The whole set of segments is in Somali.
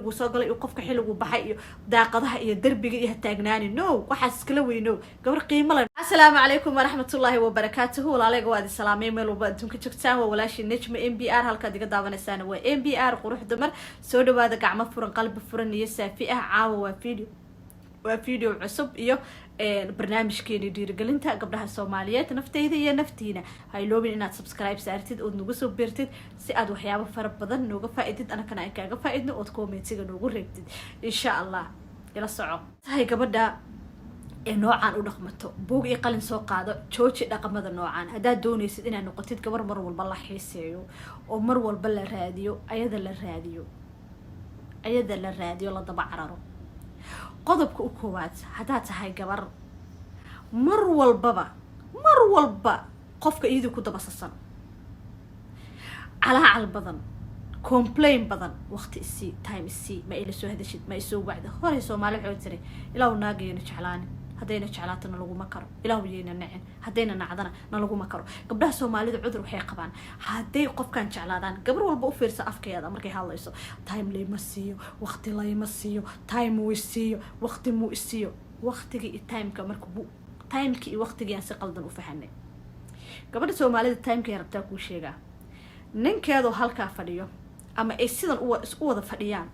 xilligu soo galay iyo qofka xilligu baxay iyo daaqadaha iyo darbiga iyo taagnaani no waxaas iskala weyno gabar qiimo leh assalaamu calaykum waraxmatullaahi wabarakaatuhu walaalayga waad salaamay meel walba adduunka joogtaan waa walaashii najma MBR halka diga daawanaysan waa MBR qurux dumar soo dhawaada gacmo furan qalbi furan iyo saafi ah caawa waa video cusub iyo barnaamijkeena dhiirigelinta gabdhaha Soomaaliyeed naftayda iyo naftiina hay loobin inaad subscribe saartid oo nagu soo beertid si aad waxyaabo fara badan nooga faa'iidid ana kana kaaga faa'iidno oo commentiga noogu reebtid insha Allah ila soco hay gabadha noocan u dhaqmato buug iyo qalin soo qaado jooji dhaqamada noocan hadaa doonaysid inaad noqotid gabar mar walba la xiiseeyo oo mar walba la raadiyo ayada la raadiyo la daba cararo qodobka u koowaad hadaa tahay gabar mar walba qofka iyadu ku dabasasan calaacal badan complain badan waqti isii time isii ma ila soo hadashid ma isoo wacdo hore Soomaali wuxuu tiray ilaaw naagayna jeclaan hadayna jeclaatana lagu ma karo ilaaw yeena nacin hadayna nacdana lagu ma karo gabdhaha Soomaalida cudur waxay qabaan haday qofkan jeclaadaan gabar walba u fiirsa afkeeda markay hadlayso time lay ma siiyo waqti lay ma siiyo time uu siiyo waqti muu siiyo waqtiga iyo timeka markuu timeki iyo waqtiga aan si qaldan u fahanay gabadha Soomaalida timeka yarabtaa ku sheega ninkeedo halka fadhiyo ama ay sidan u wada fadhiyaan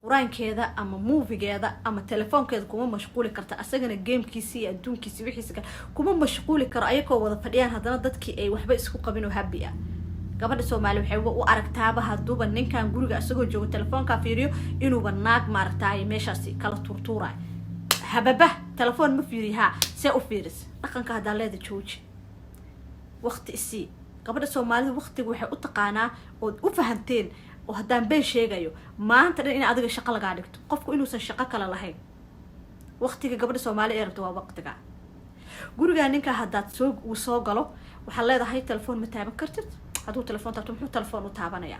quraankeeda ama moviegeeda ama telefoonkeeda kuma mashquuli karta asagana gamekiisa iyo adduunkiisa wixiisa kuma mashquuli karo ayagoo wada fadhiyaan hadana dadkii ay waxba isku qabin oo happy ah gabadha Soomaali waxay u aragtaaba haduuba ninkan guriga asagoo joogo telefoonka fiiriyo inuu naag maartay meeshaasi kala turtuuray hababa telefoon ma fiiriha see u fiiris dhaqanka hadaa leeda jooji waqti isii gabadha Soomaalida waqtiga waxay u taqaanaa oo u fahanteen oo hadaan been sheegayo maanta in adiga shaqo laga dhigto qofku inuusan shaqo kala lahayn waqtiga gabadha Soomaaliyeed rabto waa waqtiga guriga ninka hadaa soo galo waxa leedahay telefoon ma taaban kartid haduu telefoon taabto muxuu telefoon u taabanaya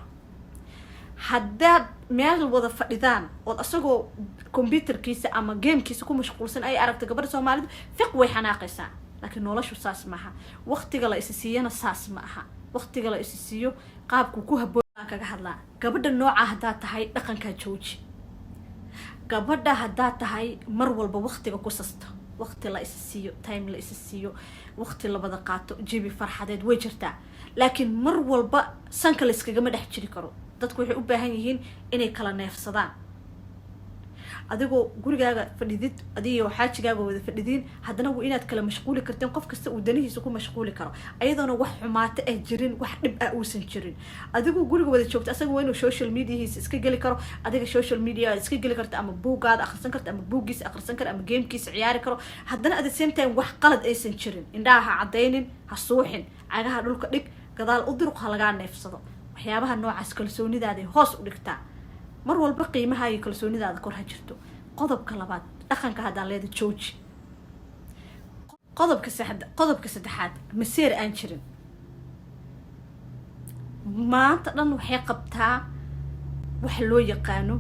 hadaa meel wada fadhidaan oo asagoo computerkiisa ama gamekiisa ku mashquulsan ay aragto gabadha Soomaalida fiq way xanaaqaysaa laakiin noloshu saas maaha waqtiga la isisiiyana saas maaha waqtiga la isisiiyo qaabku ku habboon kaga hadlaa gabadha nooca hadaa tahay dhaqanka jooji gabadha hadaa tahay mar walba waqtiga ku sasto waqti la isisiiyo time la isisiiyo waqti la wada qaato jibi farxadeed way jirtaa laakiin mar walba sanka la iskaga ma dhex jiri karo dadku waxay u baahan yihiin inay kala neefsadaan adigoo gurigaaga fadhidid adiyo xaajigaaga wada fadhidin hadana waa inaad kala mashquuli karteen qof kasta uu danihiisa ku mashquuli karo ayadoona wax xumaata ah jirin wax dhib ah uusan jirin adigoo guriga wada joogto asaga waa inuu social mediahiisa iska gali karo adiga social media iska gali karto ama buugaad akhrisan karto ama buugiisa akhrisan karo ama gamekiisa ciyaari karo hadana at the same time wax qalad aysan jirin indhaha cadaynin ha suuxin cagaha dhulka dhig gadaal u diruq laga neefsado waxyaabaha noocaas kalsoonidaada hoos u dhigtaa mar walba qiimaha iyo kalsoonidaada kor ha jirto qodobka labaad dhaqanka hadaa leeda jooji qodobka saddexaad maseer aan jirin maanta dhan waxay qabtaa wax loo yaqaano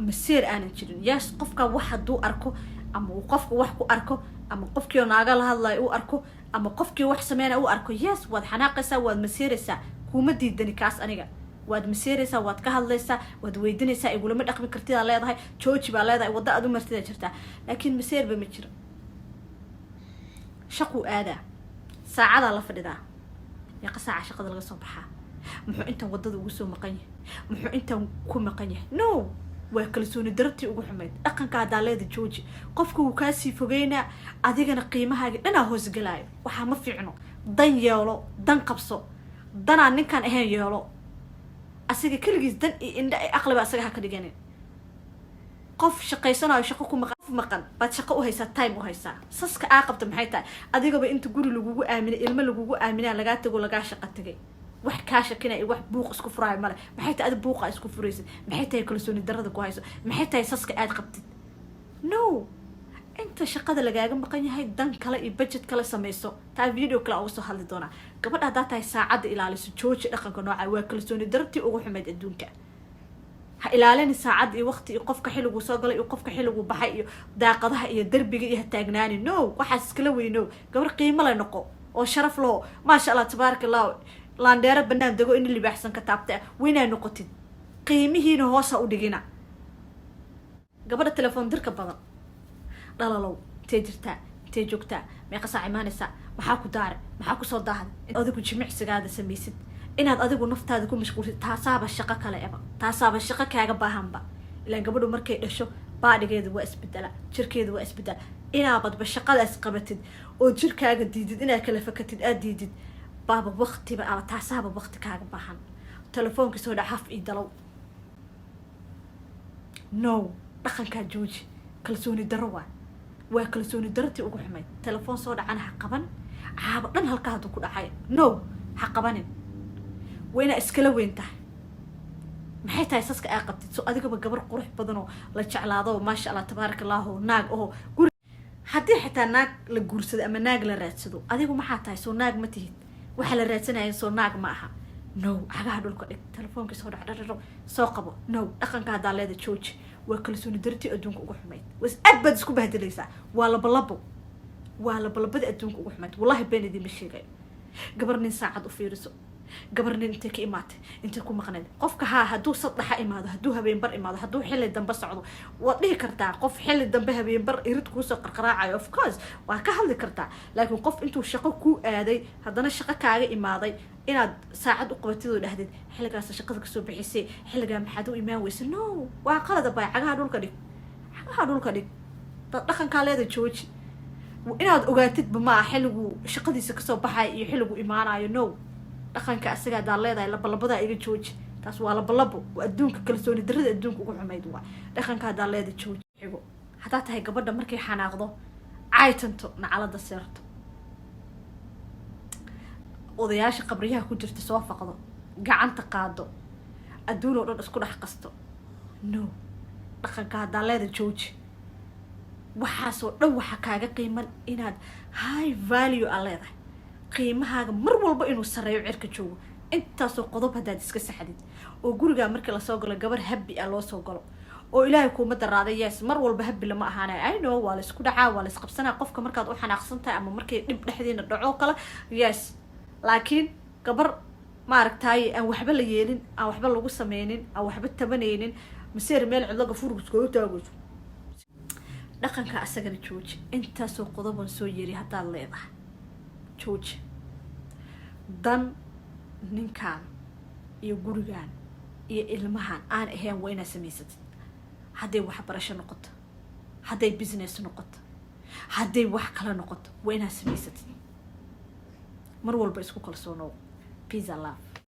maseer aan jirin yaas qofka wax haduu arko ama uu qofku wax ku arko ama qofkii naaga la hadlay uu arko ama qofkii wax sameeyay uu arko yaas waad xanaaqaysaa waad maseeraysaa kuma diidani kaas aniga waad maseeraysaa waad ka hadlaysaa waad weydiinaysaa igula ma dhaqmi kartida leedahay jooji baa leedahay wada aad u martida jirtaa laakiin maseer ba ma jiro shaqo aada saacada la fadhidaa yaqa saaca shaqada laga soo baxaa muxuu inta wadada ugu soo maqan yahay muxuu inta ku maqan yahay no waa kalsooni dartii ugu xumeed dhaqanka hadaa leeda jooji qofku uu ka sii fogeynaa adigana qiimahaaga dhana hoos galaayo waxa ma fiicno dan yeelo dan qabso dana ninkan ahayn yeelo asiga kaligiis dan inda ay aqliba asaga ka dhiganeen qof shaqaysanayo shaqo ku maqan baad shaqo u haysaa time u haysaa saska qabta maxay tahay adigaba inta guri lagugu aaminay ilmo lagugu aaminaa laga tago laga shaqo tagay wax ka shaqina ay wax buuq isku furaay male maxay tahay buuqa isku furaysid maxay tahay kalsooni darada ku hayso maxay tahay saska aad qabtid no inta shaqada lagaaga maqan yahay dan kale iyo budget kale sameeyso taa video kale oo soo hadli doona gabadha hadaa tahay saacada ilaaliso jooji dhaqanka nooca waa kalsooni dartii ugu xumeed adduunka ha ilaalin saacad iyo waqti iyo qofka xilligu soo galay iyo qofka xilligu baxay iyo daaqadaha iyo darbiga iyo taagnaani no waxaas iskala weyno gabar qiimo leh noqo oo sharaf leh ma sha Allah tabaarakallah laan dheera banaan dago in libaaxsan ka taabta weynaa noqotid qiimihiina hoosa u dhigina gabadha telefoon dirka badan dhalalow intee jirtaa intee joogtaa meeqa saac imaanaysaa maxaa ku daare maxaa kusoo daahday adigu jimicsigaada samaysid inaad adigu naftaada ku mashquulsid taasaaba shaqo kale eba taasaaba shaqo kaaga baahanba ilaan gabadhu markay dhasho baadhigeeda waa isbedela jirkeeda waa isbedela inaabadba shaqadaas qabatid oo jirkaaga diidid inaad kala fakatid aad diidid baaba waqtiba ama taasaaba waqti kaaga baahan telefoonka soo dhac haf ii dalow no dhaqankaa jooji kalsooni darro waa kalsooni darrotii ugu xumayd telefoon soo dhacana ha qaban caabo dhan halkaa hadduu ku dhacay no ha qabanin waa inaa iskala weyn tahay maxay tahay saska aa qabtid so adigaba gabar qurux badan oo la jeclaado maasha allah tabaaraka allahu naag oo guri haddii xitaa naag la guursado ama naag la raadsado adigu maxaa tahay soo naag ma tihid waxa la raadsanaya soo naag ma aha no cagaha dhulka dhig telefoonka soo dhacdharo soo qabo no dhaqanka haddaa leeda jooji waa kalsooni dartii adduunka ugu xumayd was aad baad isku bahdilaysaa waa labalabada adduunka ugu xumayd wallahi been idinma sheegayo gabar nin saacad u fiiriso gabar nin intay ka imaatay intay ku maqnayd qofka hadduu saddexa imaado hadduu habeenbar imaado hadduu xilli dambe socdo waad dhihi kartaa qof xilli dambe habeenbar irid kuusoo qarqaraacayo of course waa ka hadli kartaa laakiin qof intuu shaqo kuu aaday haddana shaqo kaaga imaaday inaad saacad u qabatid oo dhahdid xilligaas shaqada kasoo bixisay xilligaa maxaad u imaan weysa no waa qalada bay cagaha dhulka dhig dhaqankaa leeda jooji inaad ogaatidba maaha xilliguu shaqadiisa kasoo baxayo iyo xilliguu imaanayo no dhaqanka asaga haddaa leedahay labalabadaa iga jooji taas waa labalabo waa adduunka kalsooni darrada adduunka ugu xumayd waa dhaqanka haddaa leeda jooji xigo haddaa tahay gabadha markay xanaaqdo caytanto nacalada seerto odayaasha qabriyaha ku jirta soo faqdo gacanta qaado adduun oo dhan isku dhex qasto no dhaqanka haddaa leeda jooji waxaasoo dhan waxa kaaga qiiman inaad high value aa leedahay qiimahaaga mar walba inuu sareeyo cirka joogo intaasoo qodob haddaad iska saxdid oo gurigaa markii lasoo galo gabar habbi ah loo soo galo oo ilaahay kuuma daraaday yes mar walba habbi lama ahaanay I know waa la isku dhacaa waa la isqabsanaa qofka markaad u xanaaqsan tahay ama markay dhib dhexdiina dhaco kale yes laakiin gabar maaragtaaye aan waxba la yeelin aan waxba lagu sameynin aan waxba tabanaynin maseer meel cidlo gafuurkiskooga taagayso dhaqanka asagana jooji intaasoo qodoban soo yeri haddaad leedahay jooji dan ninkaan iyo gurigaan iyo ilmahan aan ahayn waa inaad samaysatid hadday waxbarasho noqoto hadday business noqoto hadday wax kale noqoto waa inaad samaysatid mar walba isku kalsoonoo peace and love